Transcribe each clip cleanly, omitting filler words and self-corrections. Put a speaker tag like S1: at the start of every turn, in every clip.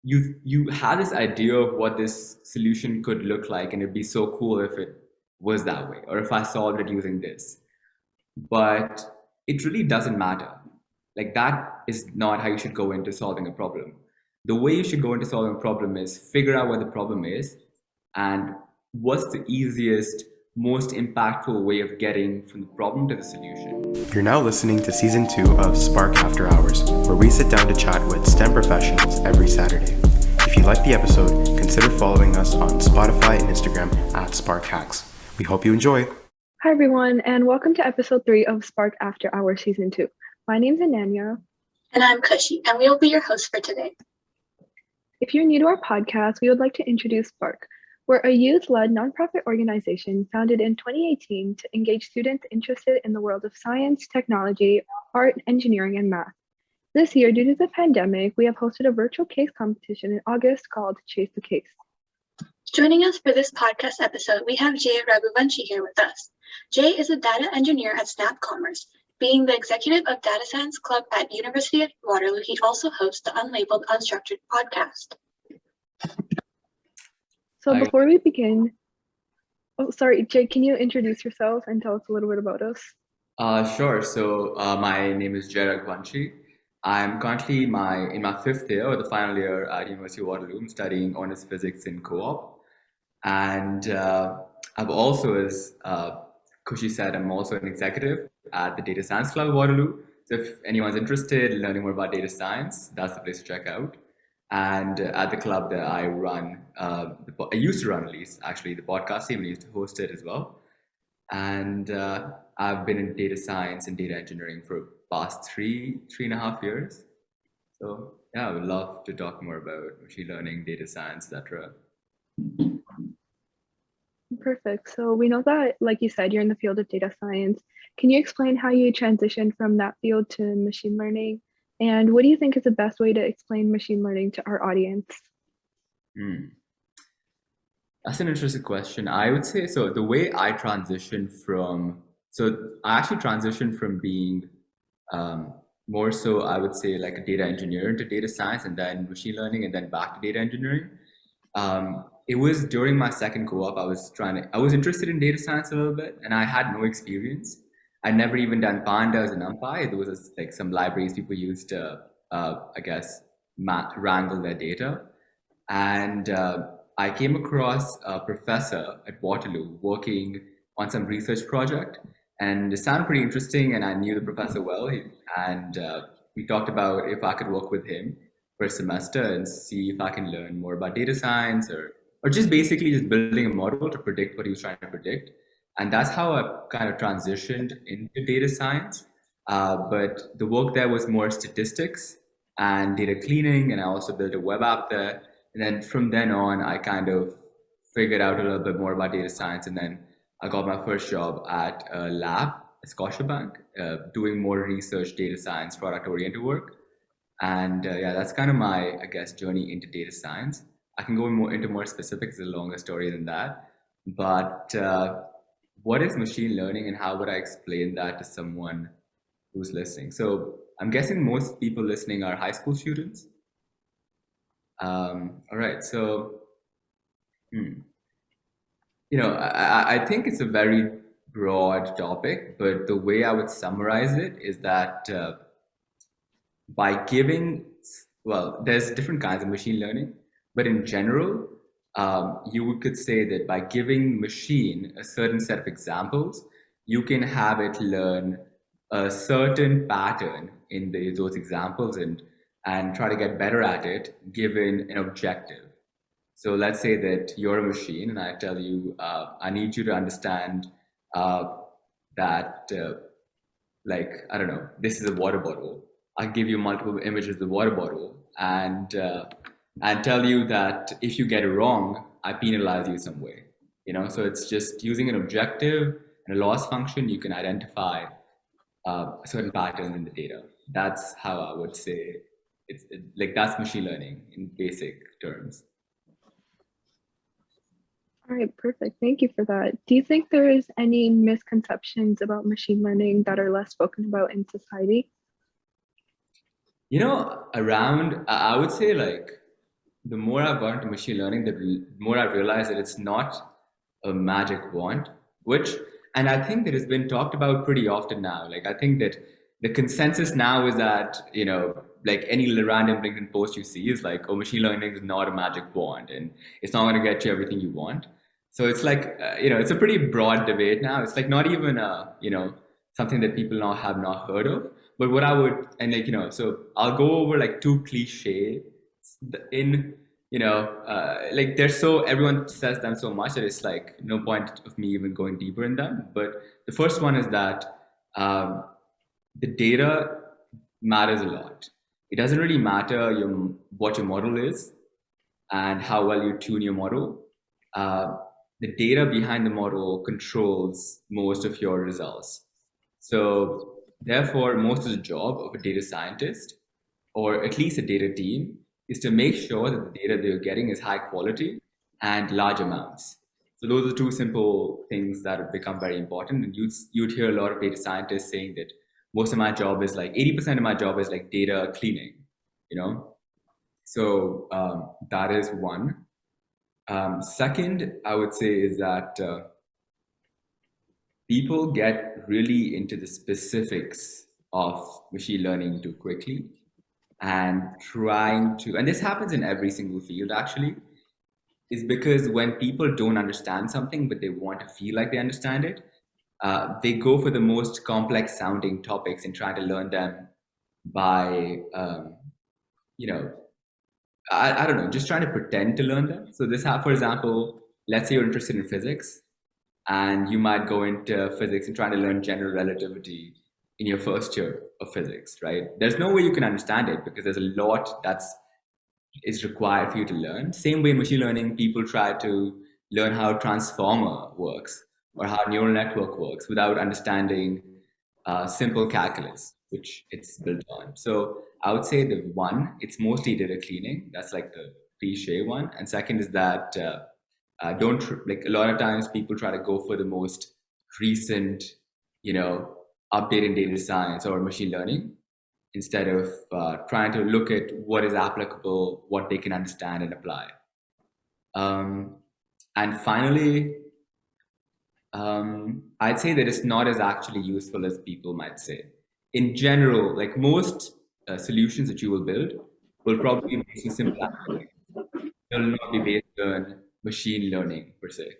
S1: you had this idea of what this solution could look like, and it'd be so cool if it was that way, or if I solved it using this. But it really doesn't matter. Like that is not how you should go into solving a problem. The way you should go into solving a problem is figure out what the problem is and what's the easiest, most impactful way of getting from the problem to the solution.
S2: You're now listening to Season 2 of Spark After Hours, where we sit down to chat with STEM professionals every Saturday. If you like the episode, consider following us on Spotify and Instagram at Spark Hacks. We hope you enjoy.
S3: Hi, everyone, and welcome to episode 3 of Spark After Hours Season 2. My name's Ananya.
S4: And I'm Kushi, and we will be your hosts for today.
S3: If you're new to our podcast, we would like to introduce Spark. We're a youth-led nonprofit organization founded in 2018 to engage students interested in the world of science, technology, art, engineering, and math. This year, due to the pandemic, we have hosted a virtual case competition in August called Chase the Case.
S4: Joining us for this podcast episode, we have Devejya Raghuvanshi here with us. Jay is a data engineer at SnapCommerce. Being the executive of Data Science Club at University of Waterloo, he also hosts the Unlabelled Unstructured podcast.
S3: So before we begin, Jay, can you introduce yourself and tell us a little bit about us?
S1: Sure. So my name is Devejya Raghuvanshi. I'm currently in my fifth year, or the final year at University of Waterloo. I'm studying honors physics in co-op. And I've also, as Kushi said, I'm also an executive at the Data Science Club at Waterloo. So if anyone's interested in learning more about data science, that's the place to check out. And at the club that I run, I used to run at least, actually, the podcast team, and I used to host it as well. And I've been in data science and data engineering for the past three and a half years. So yeah, I would love to talk more about machine learning, data science, etc.
S3: Perfect. So we know that, like you said, you're in the field of data science. Can you explain how you transitioned from that field to machine learning? And what do you think is the best way to explain machine learning to our audience?
S1: That's an interesting question. I would say, so the way I transitioned from being more so, I would say, like a data engineer into data science, and then machine learning, and then back to data engineering. It was during my second co-op. I was interested in data science a little bit, and I had no experience. I'd never even done pandas and NumPy. There was like some libraries people used to, wrangle their data. And I came across a professor at Waterloo working on some research project, and it sounded pretty interesting, and I knew the professor well. And we talked about if I could work with him for a semester and see if I can learn more about data science or just basically just building a model to predict what he was trying to predict. And that's how I kind of transitioned into data science. But the work there was more statistics and data cleaning, and I also built a web app there. And then from then on, I kind of figured out a little bit more about data science. And then I got my first job at a lab at Scotiabank, doing more research, data science, product-oriented work. And that's kind of my, I guess, journey into data science. I can go into more specifics, it's a longer story than that. But what is machine learning, and how would I explain that to someone who's listening? So I'm guessing most people listening are high school students. All right, so, I think it's a very broad topic, but the way I would summarize it is that there's different kinds of machine learning, but in general, you could say that by giving machine a certain set of examples, you can have it learn a certain pattern in those examples and try to get better at it given an objective. So let's say that you're a machine and I tell you, I need you to understand that, I don't know, this is a water bottle. I'll give you multiple images of the water bottle and tell you that if you get it wrong, I penalize you some way. So it's just using an objective and a loss function, you can identify a certain pattern in the data. That's how I would say that's machine learning in basic terms.
S3: All right, perfect. Thank you for that. Do you think there is any misconceptions about machine learning that are less spoken about in society?
S1: I would say the more I've gone into machine learning, the more I've realized that it's not a magic wand, and I think that has been talked about pretty often now. Like, I think that the consensus now is that, like any random LinkedIn post you see is like, oh, machine learning is not a magic wand and it's not going to get you everything you want. So it's like, it's a pretty broad debate now. It's like not even, something that people now have not heard of. But what I would, and like, so I'll go over like two cliches in like they're so everyone says them so much that it's like no point of me even going deeper in them. But the first one is that um, the data matters a lot. It doesn't really matter what your model is and how well you tune your model. The data behind the model controls most of your results. So therefore, most of the job of a data scientist, or at least a data team, is to make sure that the data they're getting is high quality and large amounts. So those are two simple things that have become very important. And you'd hear a lot of data scientists saying that most of my job is like 80% of my job is like data cleaning, So that is one. Second, I would say is that people get really into the specifics of machine learning too quickly and and this happens in every single field actually, is because when people don't understand something but they want to feel like they understand it, they go for the most complex sounding topics and try to learn them by, I don't know, just trying to pretend to learn them. So for example, let's say you're interested in physics and you might go into physics and try to learn general relativity in your first year of physics, right? There's no way you can understand it because there's a lot is required for you to learn. Same way in machine learning, people try to learn how transformer works or how neural network works without understanding simple calculus, which it's built on. So I would say the one, it's mostly data cleaning. That's like the cliche one. And second is that don't like a lot of times people try to go for the most recent, update in data science or machine learning instead of trying to look at what is applicable, what they can understand and apply. And finally, I'd say that it's not as actually useful as people might say. In general, like most solutions that you will build will probably be based on simple algorithms. They will not be based on machine learning per se.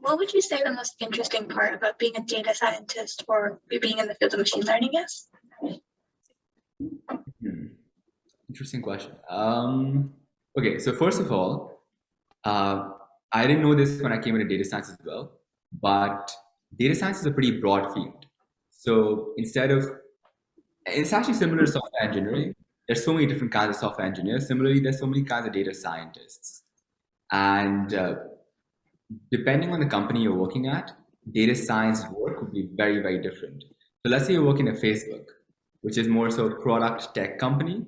S4: What would you say the most interesting part about being a data scientist or being in the field of machine learning is?
S1: Interesting question. Okay, so first of all, I didn't know this when I came into data science as well, but data science is a pretty broad field. So it's actually similar to software engineering. There's so many different kinds of software engineers. Similarly, there's so many kinds of data scientists. And depending on the company you're working at, data science work would be very, very different. So let's say you're working at Facebook, which is more so a product tech company.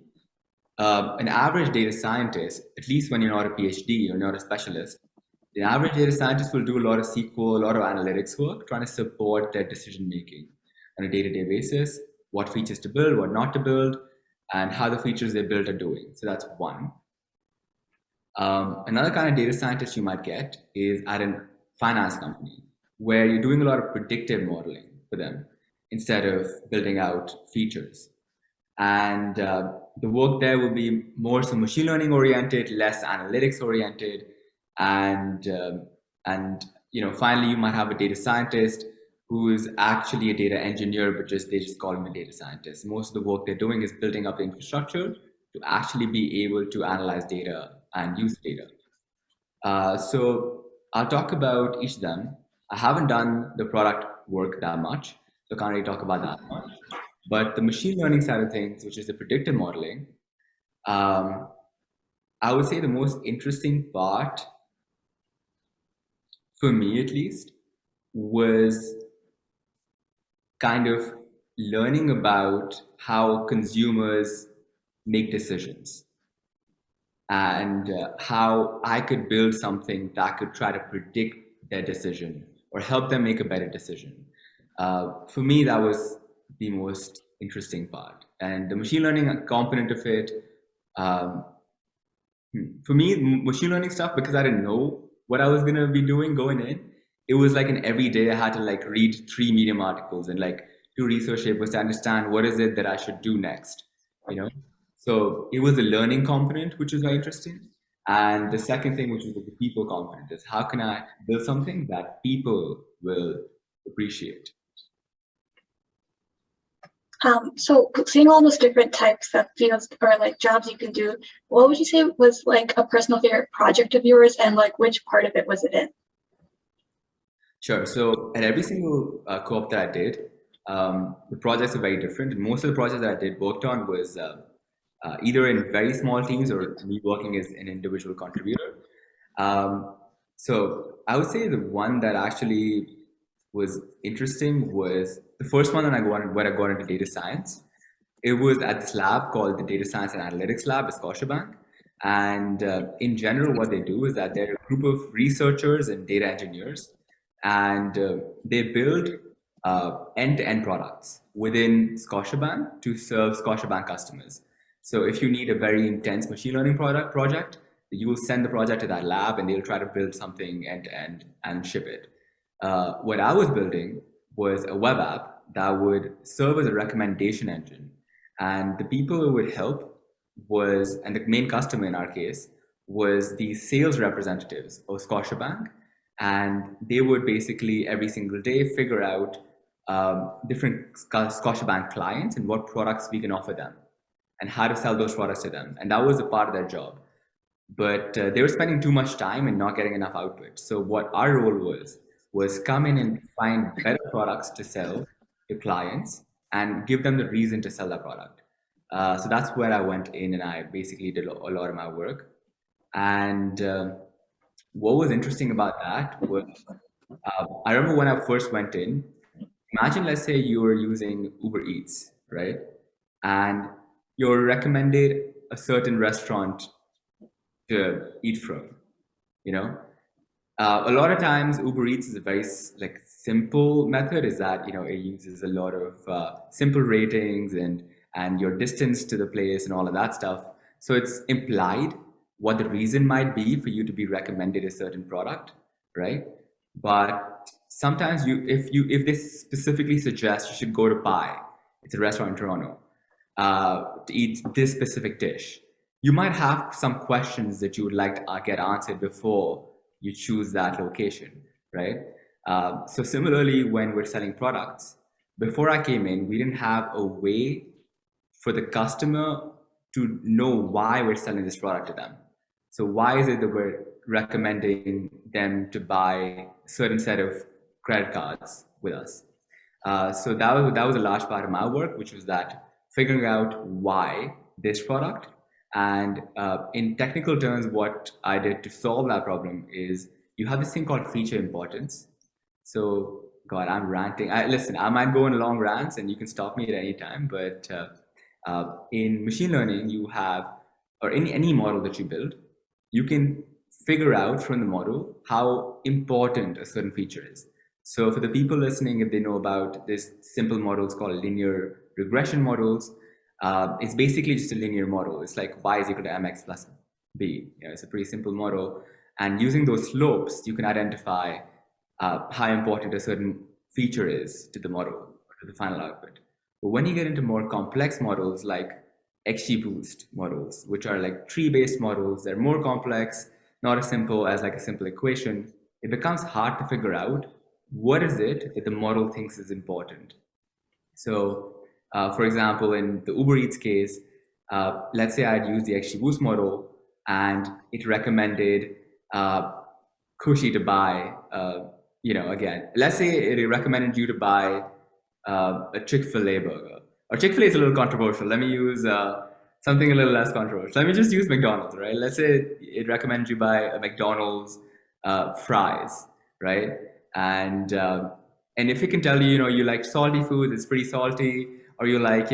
S1: An average data scientist, at least when you're not a PhD or not a specialist, the average data scientist will do a lot of SQL, a lot of analytics work, trying to support their decision making on a day-to-day basis, what features to build, what not to build, and how the features they build are doing. So that's one. Another kind of data scientist you might get is at a finance company, where you're doing a lot of predictive modeling for them instead of building out features. And the work there will be more so machine learning oriented, less analytics oriented, and finally you might have a data scientist who is actually a data engineer, but they just call him a data scientist. Most of the work they're doing is building up the infrastructure to actually be able to analyze data and use data. So I'll talk about each of them. I haven't done the product work that much, so I can't really talk about that much. But the machine learning side of things, which is the predictive modeling, I would say the most interesting part, for me at least, was kind of learning about how consumers make decisions and how I could build something that could try to predict their decision or help them make a better decision. For me, that was the most interesting part. And the machine learning component of it Um, for me, machine learning stuff, because I didn't know what I was gonna be doing going in, it was like an every day I had to like read 3 Medium articles and like do research papers to understand what is it that I should do next, you know. So it was a learning component, which was very interesting. And the second thing, which was the people component, is how can I build something that people will appreciate.
S4: So seeing all those different types of fields or like jobs you can do, what would you say was like a personal favorite project of yours, and like which part of it was it in?
S1: Sure. So at every single co-op that I did, the projects are very different. And most of the projects that I did worked on was either in very small teams or me working as an individual contributor. So I would say the one that actually was interesting was the first one that I got where I got into data science. It was at this lab called the Data Science and Analytics Lab at Scotiabank. And in general, what they do is that they're a group of researchers and data engineers, and they build end-to-end products within Scotiabank to serve Scotiabank customers. So if you need a very intense machine learning project, you will send the project to that lab and they'll try to build something end-to-end and ship it. What I was building was a web app that would serve as a recommendation engine. And the people who would help was, and the main customer in our case, was the sales representatives of Scotiabank. And they would basically every single day figure out different Scotiabank clients and what products we can offer them and how to sell those products to them. And that was a part of their job. But they were spending too much time and not getting enough output. So what our role was come in and find better products to sell to clients and give them the reason to sell that product. So that's where I went in and I basically did a lot of my work. And what was interesting about that was I remember when I first went in, imagine, let's say you were using Uber Eats, right? And you're recommended a certain restaurant to eat from, you know? A lot of times Uber Eats is a very like simple method, is that, you know, it uses a lot of simple ratings and your distance to the place and all of that stuff. So it's implied what the reason might be for you to be recommended a certain product, right? But sometimes if they specifically suggest you should go to Pi, it's a restaurant in Toronto, to eat this specific dish, you might have some questions that you would like to get answered before you choose that location, right? So similarly, when we're selling products, before I came in, we didn't have a way for the customer to know why we're selling this product to them. So why is it that we're recommending them to buy a certain set of credit cards with us? So that was a large part of my work, which was that figuring out why this product. And in technical terms, what I did to solve that problem is you have this thing called feature importance. So, God, I'm ranting. Listen, I might go on long rants and you can stop me at any time. But in machine learning, you have, or any model that you build, you can figure out from the model how important a certain feature is. So for the people listening, if they know about this simple models called linear regression models, it's basically just a linear model. It's like y is equal to mx plus b. You know, it's a pretty simple model. And using those slopes, you can identify how important a certain feature is to the model or to the final output. But when you get into more complex models like XGBoost models, which are like tree-based models, they're more complex, not as simple as like a simple equation. It becomes hard to figure out what is it that the model thinks is important. So for example, in the Uber Eats case, let's say I'd used the XGBoost model and it recommended Kushi to buy, again, let's say it recommended you to buy a Chick-fil-A burger. Or Chick-fil-A is a little controversial. Let me use something a little less controversial. Let me just use McDonald's, right? Let's say it recommends you buy a McDonald's fries, right? And if it can tell you, you like salty food, it's pretty salty, or you like,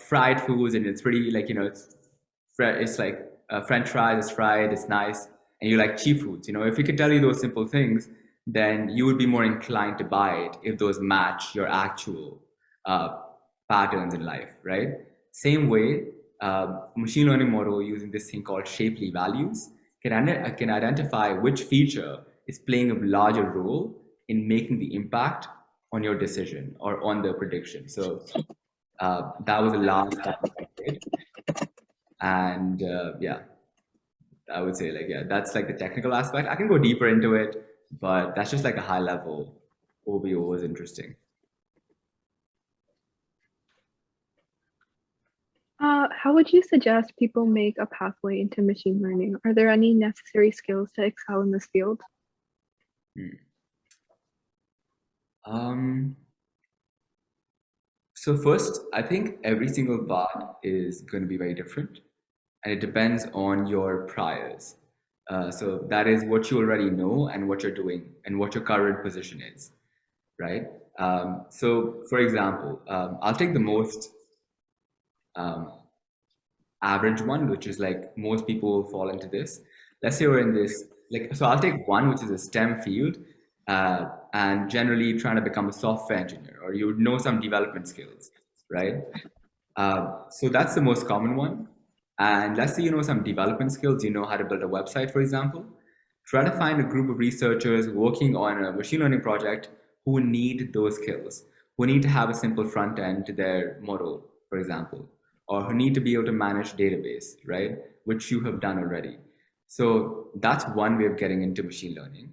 S1: fried foods and it's pretty like, it's like French fries, it's fried, it's nice, and you like cheap foods, if it could tell you those simple things, then you would be more inclined to buy it if those match your actual patterns in life, right? Same way, machine learning model using this thing called shapely values can identify which feature is playing a larger role in making the impact on your decision or on the prediction. So that was a large study I did. And yeah, I would say like, yeah, that's like the technical aspect. I can go deeper into it, but that's just like a high level overview. Was interesting.
S3: How would you suggest people make a pathway into machine learning? Are there any necessary skills to excel in this field?
S1: So first, I think every single part is going to be very different, and it depends on your priors. So that is what you already know and what you're doing and what your current position is, right? So for example, I'll take the most um, average one, which is like most people fall into this. Let's say we're in this, like, so I'll take one, which is a STEM field, and generally trying to become a software engineer, or you would know some development skills, right? So that's the most common one. And let's say you know some development skills, you know how to build a website, for example. Try to find a group of researchers working on a machine learning project who need those skills, who need to have a simple front end to their model, for example, or who need to be able to manage database, right? Which you have done already. So that's one way of getting into machine learning,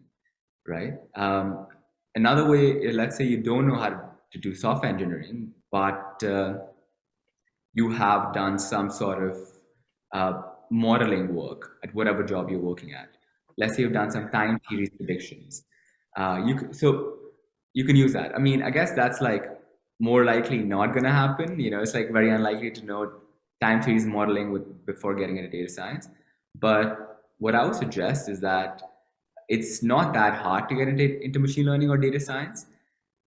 S1: right? Another way, let's say you don't know how to do software engineering, but you have done some sort of modeling work at whatever job you're working at. Let's say you've done some time series predictions. So you can use that. I mean, I guess that's like more likely not going to happen. You know, it's like very unlikely to know time series modeling before getting into data science. But what I would suggest is that it's not that hard to get into machine learning or data science,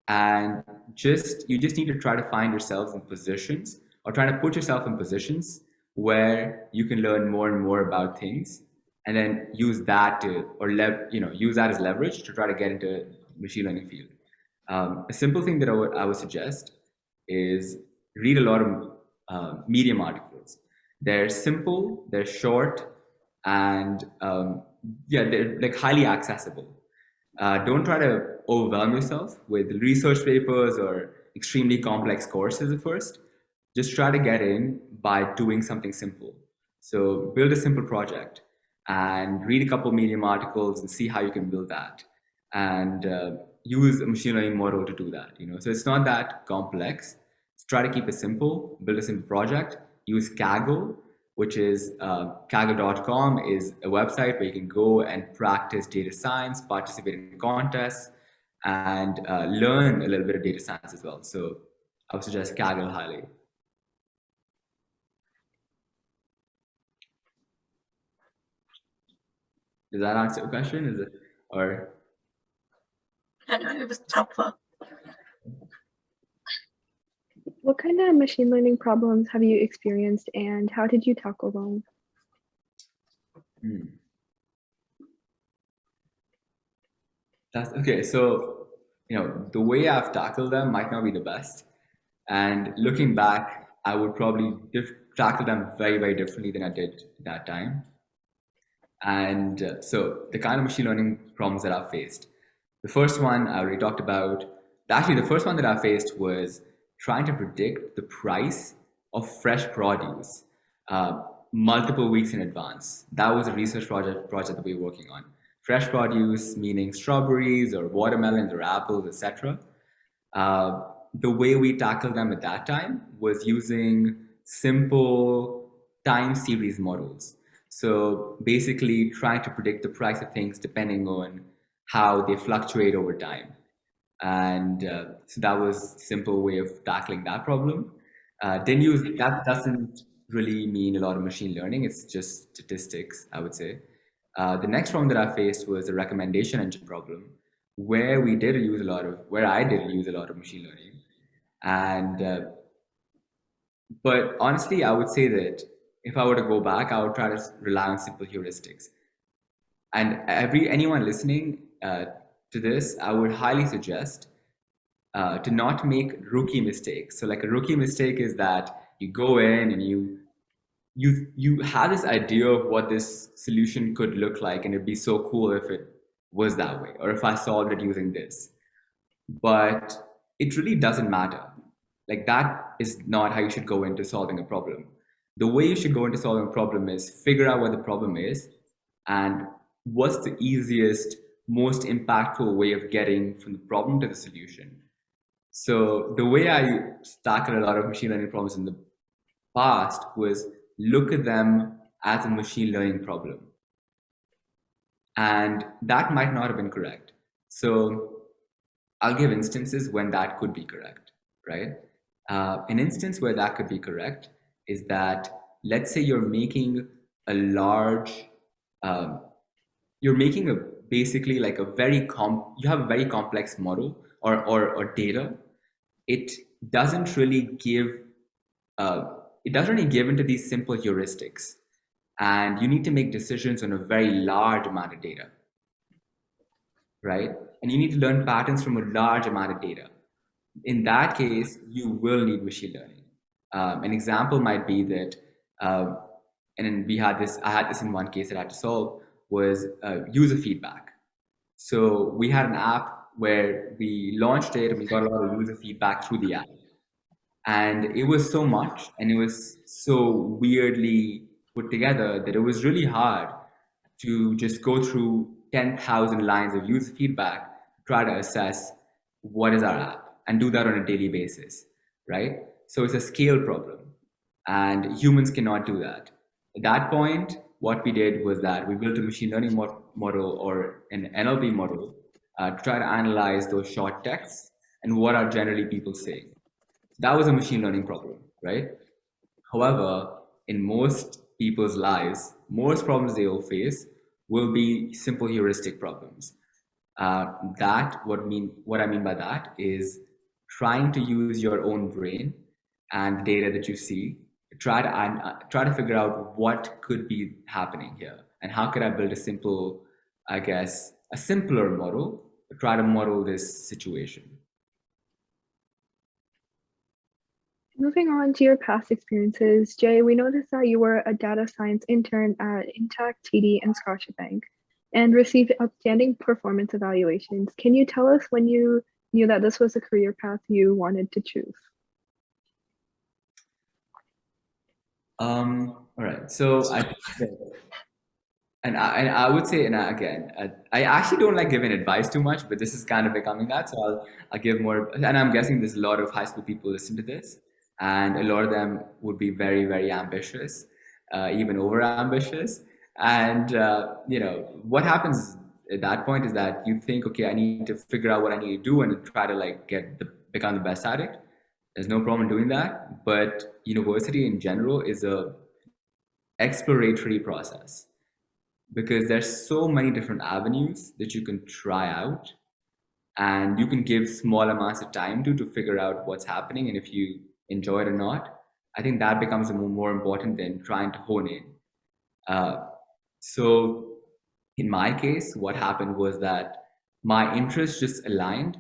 S1: and you just need to try to find yourselves in positions or try to put yourself in positions where you can learn more and more about things, and then use that to use that as leverage to try to get into machine learning field. A simple thing that I would suggest is read a lot of Medium articles. They're simple, they're short, and yeah, they're like highly accessible. Don't try to overwhelm yourself with research papers or extremely complex courses at first. Just try to get in by doing something simple. So build a simple project and read a couple Medium articles and see how you can build that, and use a machine learning model to do that. So it's not that complex. Just try to keep it simple. Build a simple project. Use Kaggle, which is Kaggle.com is a website where you can go and practice data science, participate in contests, and learn a little bit of data science as well. So I would suggest Kaggle highly. Does that answer your question? Is it or?
S4: I know it was helpful.
S3: What kind of machine learning problems have you experienced and how did you tackle them?
S1: That's okay. So, the way I've tackled them might not be the best. And looking back, I would probably tackle them very, very differently than I did that time. And so the kind of machine learning problems that I faced. The first one I already talked about. Actually, the first one that I faced was trying to predict the price of fresh produce multiple weeks in advance. That was a research project that we were working on. Fresh produce, meaning strawberries or watermelons or apples, etc. The way we tackled them at that time was using simple time series models. So basically trying to predict the price of things depending on how they fluctuate over time. And so that was a simple way of tackling that problem. Didn't use that doesn't really mean a lot of machine learning. It's just statistics, I would say. The next problem that I faced was a recommendation engine problem, where I did use a lot of machine learning. And but honestly, I would say that if I were to go back, I would try to rely on simple heuristics. And anyone listening to this, I would highly suggest to not make rookie mistakes. So like a rookie mistake is that you go in and you you have this idea of what this solution could look like, and it'd be so cool if it was that way, or if I solved it using this. But it really doesn't matter. Like, that is not how you should go into solving a problem. The way you should go into solving a problem is figure out what the problem is and what's the easiest, most impactful way of getting from the problem to the solution. So the way I tackled a lot of machine learning problems in the past was look at them as a machine learning problem. And that might not have been correct. So I'll give instances when that could be correct, right? An instance where that could be correct is that, let's say you're making a large, you're making a basically like a you have a very complex model or data. It doesn't really give, into these simple heuristics, and you need to make decisions on a very large amount of data, right? And you need to learn patterns from a large amount of data. In that case, you will need machine learning. An example might be that, and then I had this in one case that I had to solve, was user feedback. So we had an app where we launched it and we got a lot of user feedback through the app. And it was so much, and it was so weirdly put together that it was really hard to just go through 10,000 lines of user feedback, try to assess what is our app, and do that on a daily basis, right? So it's a scale problem, and humans cannot do that. At that point, what we did was that we built a machine learning model or an NLP model to try to analyze those short texts and what are generally people saying. That was a machine learning problem, right? However, in most people's lives, most problems they will face will be simple heuristic problems. What I mean by that is trying to use your own brain and data that you see, try to figure out what could be happening here, and how could I build a simpler model to try to model this situation.
S3: Moving on to your past experiences, Jay, we noticed that you were a data science intern at Intact, TD, and Scotiabank and received outstanding performance evaluations. Can you tell us when you knew that this was a career path you wanted to choose?
S1: All right. So I would say, and again, I actually don't like giving advice too much, but this is kind of becoming that. So I'll give more, and I'm guessing there's a lot of high school people listen to this, and a lot of them would be very, very ambitious, even over ambitious. And what happens at that point is that you think, okay, I need to figure out what I need to do and try to like become the best at it. There's no problem doing that, but university in general is a exploratory process, because there's so many different avenues that you can try out, and you can give small amounts of time to figure out what's happening and if you enjoy it or not. I think that becomes more important than trying to hone in. So in my case, what happened was that my interests just aligned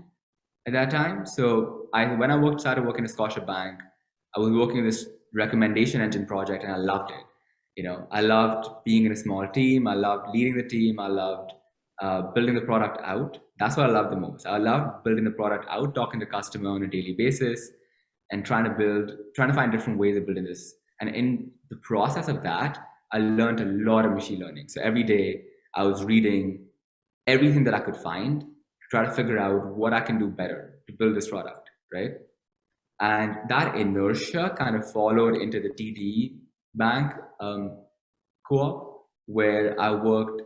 S1: at that time. So when I started working at Scotiabank, I was working on this recommendation engine project, and I loved it. I loved being in a small team. I loved leading the team. I loved building the product out. That's what I loved the most. I loved building the product out, talking to customer on a daily basis, and trying to find different ways of building this. And in the process of that, I learned a lot of machine learning. So every day I was reading everything that I could find to try to figure out what I can do better to build this product, right? And that inertia kind of followed into the TD Bank co-op, where I worked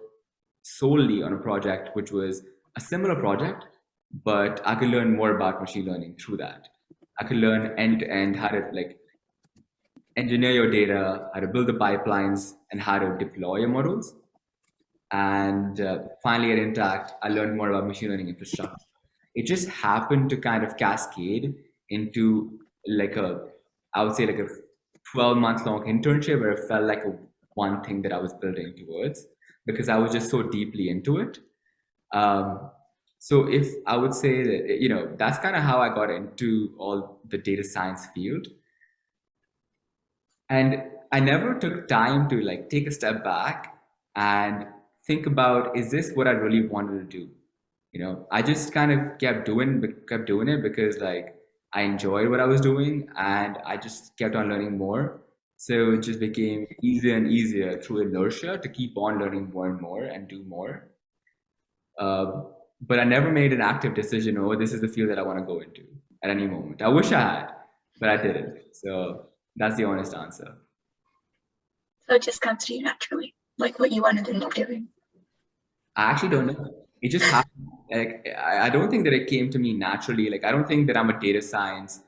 S1: solely on a project which was a similar project, but I could learn more about machine learning through that. I could learn end to end how to like engineer your data, how to build the pipelines, and how to deploy your models. And finally at Intact, I learned more about machine learning infrastructure. It just happened to kind of cascade into I would say like a 12-month long internship where it felt like one thing that I was building towards, because I was just so deeply into it. So if I would say that, that's kind of how I got into all the data science field. And I never took time to like take a step back and think about, is this what I really wanted to do? I just kind of kept doing it because like I enjoyed what I was doing and I just kept on learning more. So it just became easier and easier through inertia to keep on learning more and more and do more. Uh, but I never made an active decision, oh, this is the field that I want to go into at any moment. I wish I had, but I didn't. So that's the honest answer.
S4: So it just comes to you naturally, like what you wanted to end up doing.
S1: I actually don't know. It just happened. Like I don't think that it came to me naturally. Like I don't think that I'm a data science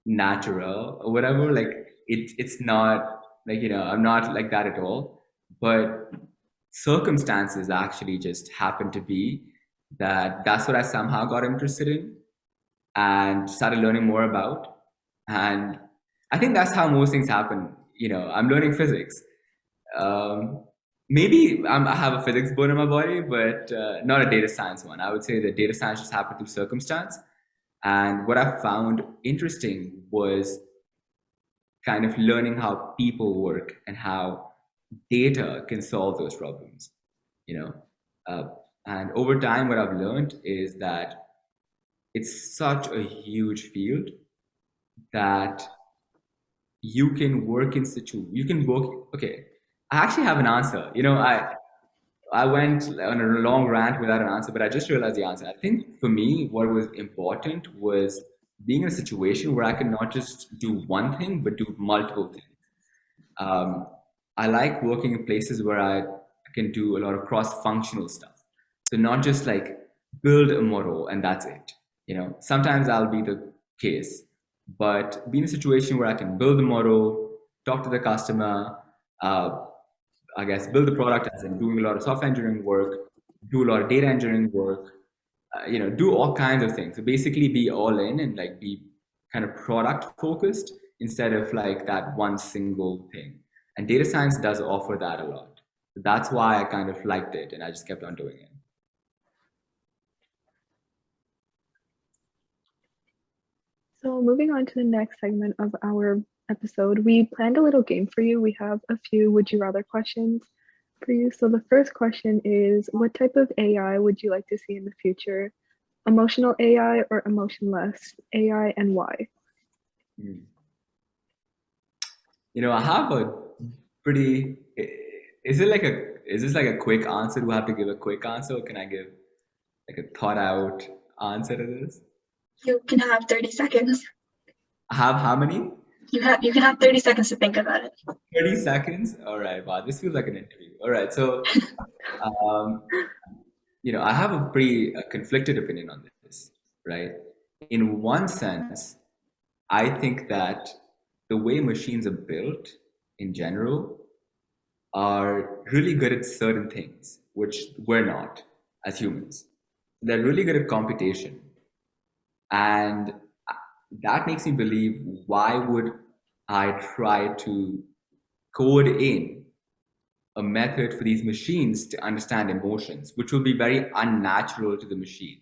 S1: natural or whatever. Like it's not like I'm not like that at all. But circumstances actually just happened to be that's what I somehow got interested in and started learning more about. And I think that's how most things happen. I'm learning physics. Um, Maybe I have a physics bone in my body, but not a data science one. I would say that data science just happened through circumstance. And what I found interesting was kind of learning how people work and how data can solve those problems. You know, uh, and over time, what I've learned is that it's such a huge field that you can work. Okay, I actually have an answer. I went on a long rant without an answer, but I just realized the answer. I think for me, what was important was being in a situation where I can not just do one thing, but do multiple things. Um, I like working in places where I can do a lot of cross-functional stuff. So not just like build a model and that's it. Sometimes I'll be the case, but be in a situation where I can build a model, talk to the customer, uh, I guess build the product as in doing a lot of software engineering work, do a lot of data engineering work, do all kinds of things. So basically be all in and like be kind of product focused instead of like that one single thing. And data science does offer that a lot. So that's why I kind of liked it and I just kept on doing it.
S3: So moving on to the next segment of our episode, we planned a little game for you. We have a few would you rather questions for you. So the first question is, what type of AI would you like to see in the future? Emotional AI or emotionless AI, and why?
S1: I have a pretty. Is this like a quick answer? Do I have to give a quick answer, or can I give like a thought out answer to this?
S4: You can have 30 seconds.
S1: I have how many?
S4: You can have 30 seconds to think about it.
S1: 30 seconds? All right. Wow, this feels like an interview. All right. So, um, I have a pretty conflicted opinion on this, right? In one sense, I think that the way machines are built in general are really good at certain things, which we're not as humans. They're really good at computation. And that makes me believe, why would I try to code in a method for these machines to understand emotions, which will be very unnatural to the machine?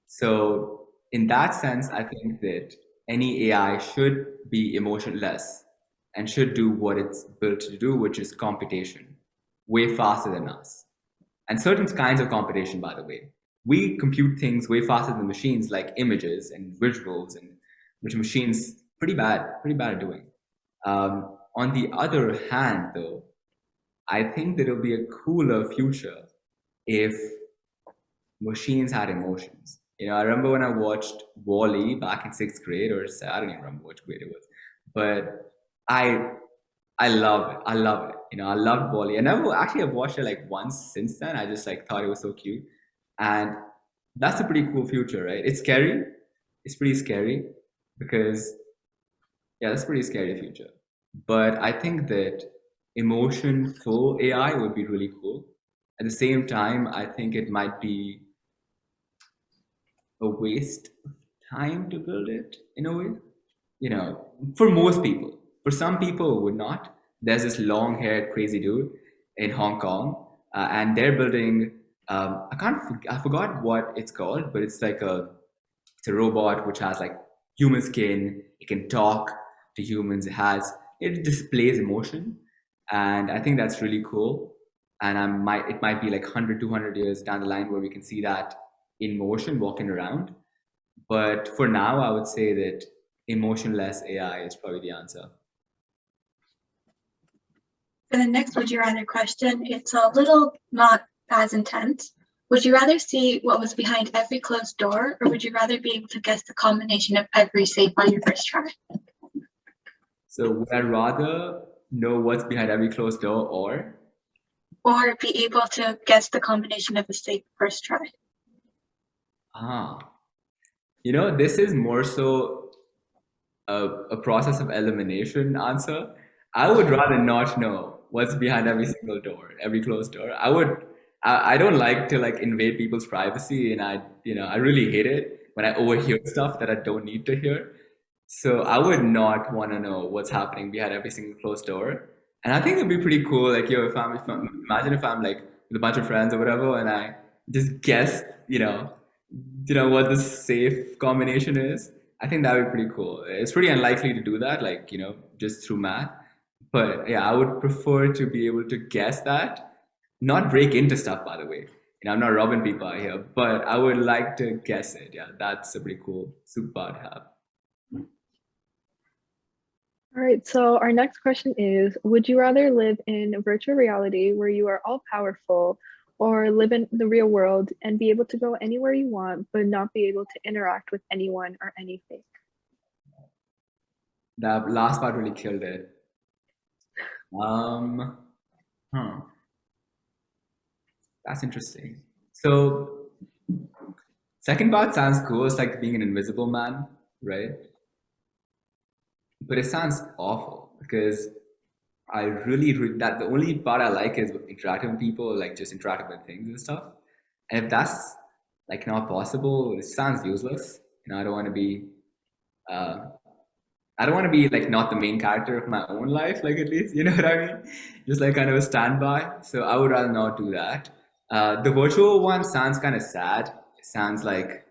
S1: So in that sense, I think that any AI should be emotionless and should do what it's built to do, which is computation, way faster than us. And certain kinds of computation, by the way. We compute things way faster than machines, like images and visuals, and which machines pretty bad at doing. On the other hand, though, I think that it'll be a cooler future if machines had emotions. I remember when I watched Wall-E back in sixth grade, I don't even remember which grade it was, but I I love it. I love it. I loved Wall-E. I've watched it like once since then. I just like thought it was so cute, and that's a pretty cool future, right? It's scary. It's pretty scary because yeah, that's a pretty scary future. But I think that emotion full AI would be really cool. At the same time, I think it might be a waste of time to build it in a way. For most people. For some people, it would not. There's this long-haired crazy dude in Hong Kong, and they're building. I forgot what it's called, but it's a robot which has like human skin. It can talk to humans. It has it displays emotion, and I think that's really cool. And it might be like 100, 200 years down the line where we can see that in motion walking around. But for now, I would say that emotionless AI is probably the answer.
S4: For the next would you rather question, it's a little not as intense. Would you rather see what was behind every closed door, or would you rather be able to guess the combination of every safe on your first try?
S1: So would I rather know what's behind every closed door
S4: Or be able to guess the combination of a safe first try?
S1: This is more so a process of elimination answer. I would rather not know what's behind every single door, every closed door. I don't like to like invade people's privacy, and I really hate it when I overhear stuff that I don't need to hear. So I would not want to know what's happening behind every single closed door. And I think it'd be pretty cool. Like, imagine if I'm like with a bunch of friends or whatever, and I just guess, what the safe combination is. I think that would be pretty cool. It's pretty unlikely to do that, like, just through math. But yeah, I would prefer to be able to guess that, not break into stuff, by the way. I'm not robbing people out here, but I would like to guess it. Yeah, that's a pretty cool superpower to have.
S3: All right, so our next question is, would you rather live in virtual reality where you are all powerful, or live in the real world and be able to go anywhere you want, but not be able to interact with anyone or anything?
S1: That last part really killed it. Huh. That's interesting. So, second part sounds cool. It's like being an invisible man, right? But it sounds awful because I that the only part I like is interacting with people, like just interacting with things and stuff. And if that's like not possible, it sounds useless. I don't want to be, uh, I don't want to be like not the main character of my own life, like at least, you know what I mean? Just like kind of a standby. So I would rather not do that. The virtual one sounds kind of sad. It sounds like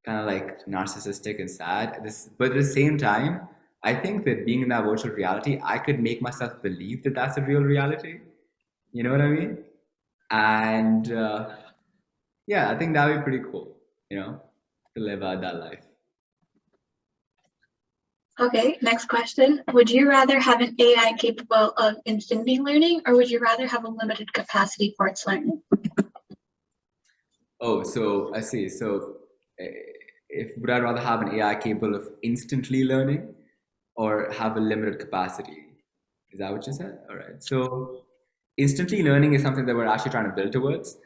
S1: kind of like narcissistic and sad. But at the same time, I think that being in that virtual reality, I could make myself believe that that's a real reality. You know what I mean? And yeah, I think that would be pretty cool, to live out that life.
S4: Okay, next question. Would you rather have an AI capable of instantly learning, or would you rather have a limited capacity for its learning?
S1: Oh, so I see. So if would I rather have an AI capable of instantly learning or have a limited capacity? Is that what you said? All right. So instantly learning is something that we're actually trying to build towards.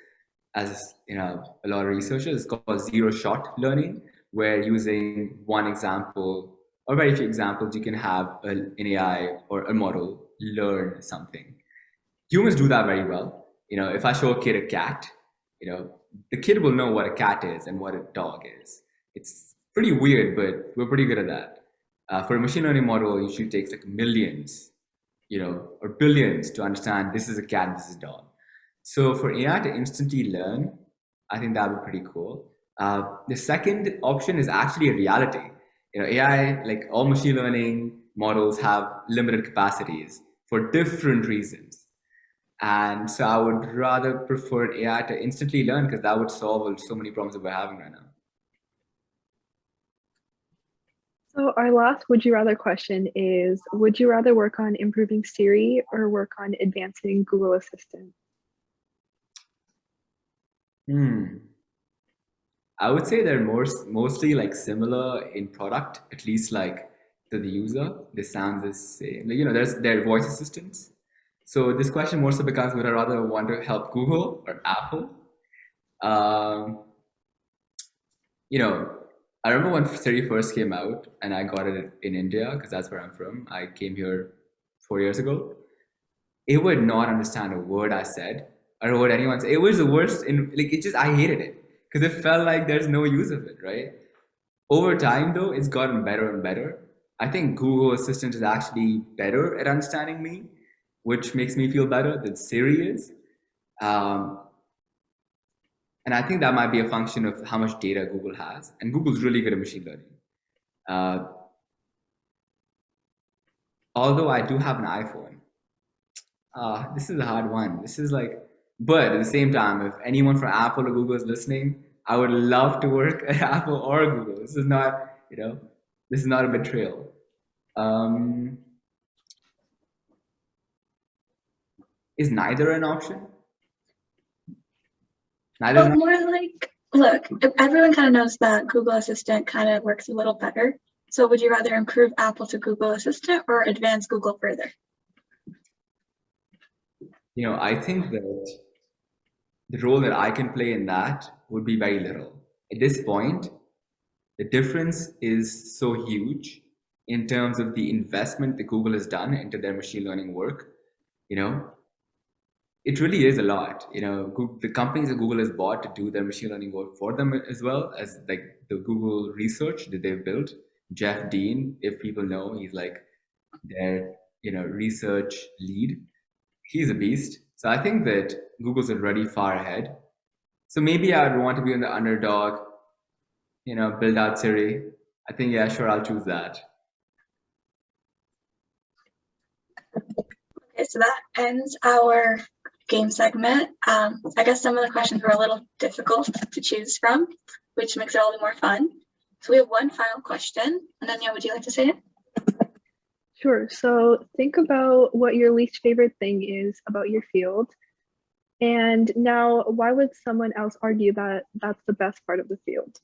S1: As a lot of researchers, it's called zero-shot learning, where using one example or very few examples, you can have an AI or a model learn something. Humans do that very well. If I show a kid a cat, the kid will know what a cat is and what a dog is. It's pretty weird, but we're pretty good at that. For a machine learning model, it usually takes like millions, or billions to understand this is a cat, this is a dog. So for AI to instantly learn, I think that would be pretty cool. The second option is actually a reality. AI, like all machine learning models, have limited capacities for different reasons. And so I would rather prefer AI to instantly learn because that would solve so many problems that we're having right now.
S3: So our last would you rather question is, would you rather work on improving Siri or work on advancing Google Assistant?
S1: I would say they're mostly like similar in product, at least like to the user. They sound the same. There's their voice assistants. So this question more so becomes, would I rather want to help Google or Apple? I remember when Siri first came out and I got it in India because that's where I'm from. I came here 4 years ago. It would not understand a word I said or a word anyone said. It was the worst. I hated it because it felt like there's no use of it, right? Over time, though, it's gotten better and better. I think Google Assistant is actually better at understanding me, which makes me feel better than Siri is. And I think that might be a function of how much data Google has. And Google's really good at machine learning. although I do have an iPhone. This is a hard one. This is like, but at the same time, if anyone from Apple or Google is listening, I would love to work at Apple or Google. This is not, this is not a betrayal. Um, is neither an option? Neither is
S4: Well, more like, look, everyone kind of knows that Google Assistant kind of works a little better. So would you rather improve Apple to Google Assistant or advance Google further?
S1: I think that the role that I can play in that would be very little. At this point, the difference is so huge in terms of the investment that Google has done into their machine learning work. It really is a lot. The companies that Google has bought to do their machine learning work for them, as well as like the Google research that they've built. Jeff Dean, if people know, he's like their research lead. He's a beast. So I think that Google's already far ahead. So maybe I would want to be on the underdog, build out Siri. I think, yeah, sure, I'll choose that.
S4: Okay, so that ends our game segment. I guess some of the questions were a little difficult to choose from, which makes it all the more fun. So we have one final question. Ananya, would you like to say it?
S3: Sure. So think about what your least favorite thing is about your field. And now, why would someone else argue that that's the best part of the field?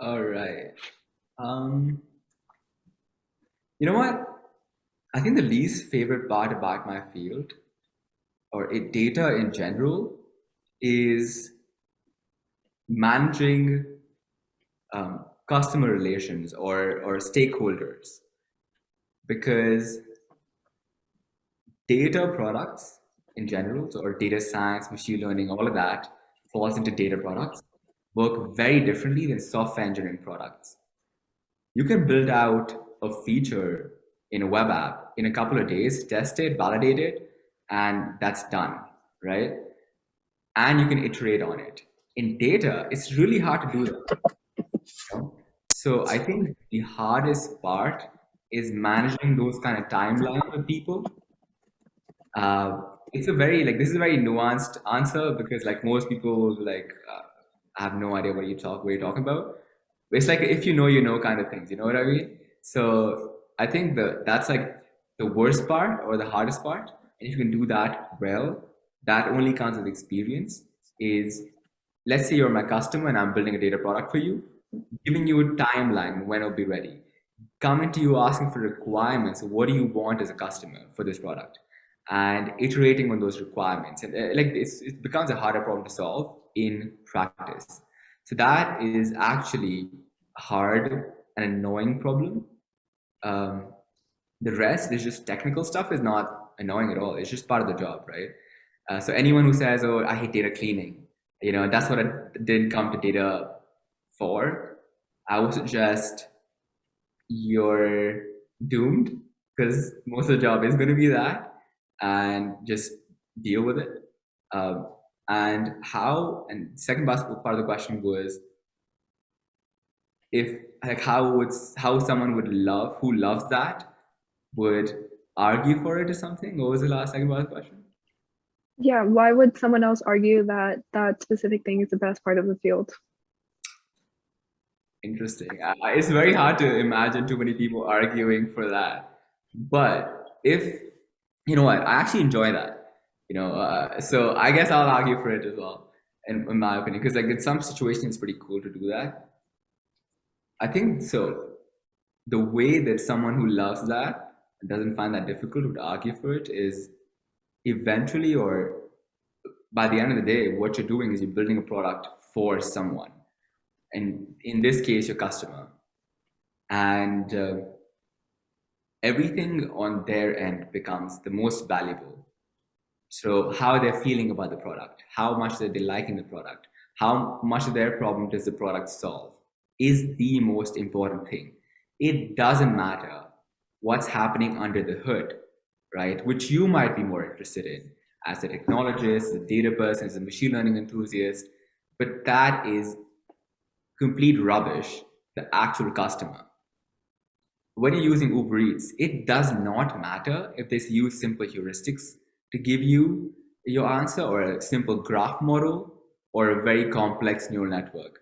S1: All right. You know what? I think the least favorite part about my field, or data in general, is managing customer relations or stakeholders, because data products in general, or data science, machine learning, all of that falls into data products, work very differently than software engineering products. You can build out a feature in a web app in a couple of days, test it, validate it, and that's done, right? And you can iterate on it. In data, it's really hard to do that. So I think the hardest part is managing those kind of timelines with people. It's a very this is a very nuanced answer, because most people have no idea what you're talking about. It's like if you know kind of things. You know what I mean? So I think that's like the worst part or the hardest part. And if you can do that well, that only comes with experience. Is, let's say you're my customer and I'm building a data product for you, giving you a timeline when it'll be ready, coming to you asking for requirements. What do you want as a customer for this product? And iterating on those requirements. And it becomes a harder problem to solve in practice. So that is actually a hard and annoying problem. The rest is just technical stuff is not annoying at all. It's just part of the job, right? So anyone who says, "Oh, I hate data cleaning," that's what I didn't come to data for. I would suggest you're doomed, because most of the job is going to be that, and just deal with it. And second part of the question was, if how someone who loves that would argue for it or something. What was the second part of the question?
S3: Yeah, why would someone else argue that that specific thing is the best part of the field?
S1: Interesting. It's very hard to imagine too many people arguing for that. But if, you know what, I actually enjoy that. So I guess I'll argue for it as well, in my opinion, because in some situations it's pretty cool to do that. I think so. The way that someone who loves that and doesn't find that difficult would argue for it is, eventually, or by the end of the day, what you're doing is you're building a product for someone, and in this case, your customer, and everything on their end becomes the most valuable. So how they're feeling about the product, how much that they liking the product, how much of their problem does the product solve, is the most important thing. It doesn't matter what's happening under the hood, right? Which you might be more interested in as a technologist, a data person, as a machine learning enthusiast, but that is complete rubbish. The actual customer, when you're using Uber Eats, it does not matter if they use simple heuristics to give you your answer, or a simple graph model, or a very complex neural network.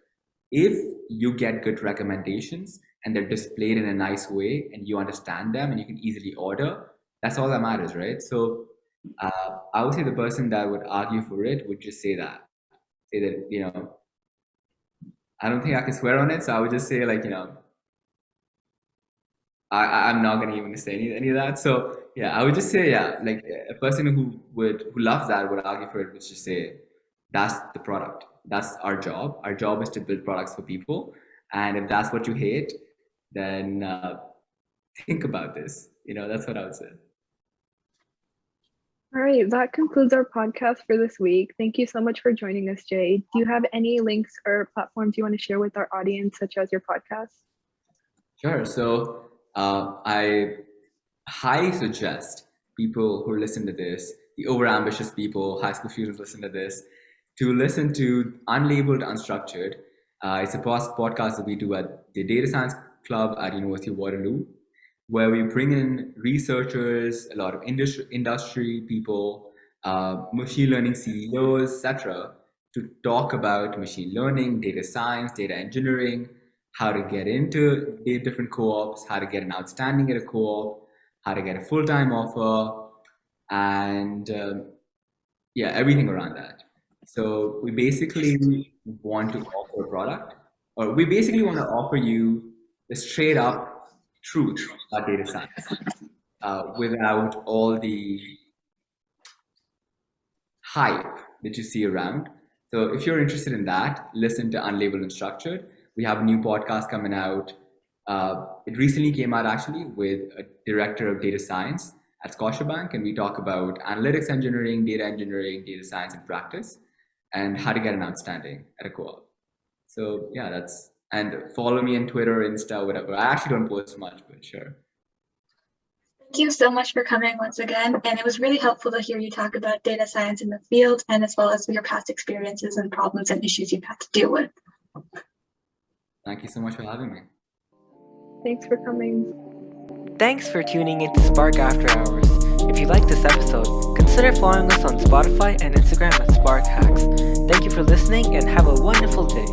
S1: If you get good recommendations and they're displayed in a nice way and you understand them and you can easily order, that's all that matters, right? So I would say the person that would argue for it would just say that. Say that, I don't think I can swear on it, so I would just say, like, I'm not gonna even say any of that. So yeah, I would just say, yeah, like a person who loves that would argue for it, would just say that's the product. That's our job. Our job is to build products for people. And if that's what you hate, then think about this. That's what I would say.
S3: All right, that concludes our podcast for this week. Thank you so much for joining us, Jay. Do you have any links or platforms you want to share with our audience, such as your podcast?
S1: Sure. So I highly suggest people who listen to this, the overambitious people, high school students listen to this, to listen to Unlabelled Unstructured. It's a podcast that we do at the Data Science Club at University of Waterloo, where we bring in researchers, a lot of industry people, machine learning CEOs, etc., to talk about machine learning, data science, data engineering, how to get into the different co-ops, how to get an outstanding at a co-op, how to get a full-time offer, and everything around that. So we basically want to offer a product, or we basically want to offer you the straight up truth about data science without all the hype that you see around. So if you're interested in that, listen to Unlabelled Unstructured. We have a new podcast coming out. It recently came out actually with a director of data science at Scotiabank, and we talk about analytics engineering, data science in practice, and how to get an outstanding at a co-op. So yeah, and follow me on Twitter, Insta, whatever. I actually don't post much, but sure.
S4: Thank you so much for coming once again. And it was really helpful to hear you talk about data science in the field, and as well as your past experiences and problems and issues you've had to deal with.
S1: Thank you so much for having me.
S3: Thanks for coming.
S5: Thanks for tuning in to Spark After Hours. If you liked this episode, consider following us on Spotify and Instagram at Spark Hacks. Thank you for listening and have a wonderful day.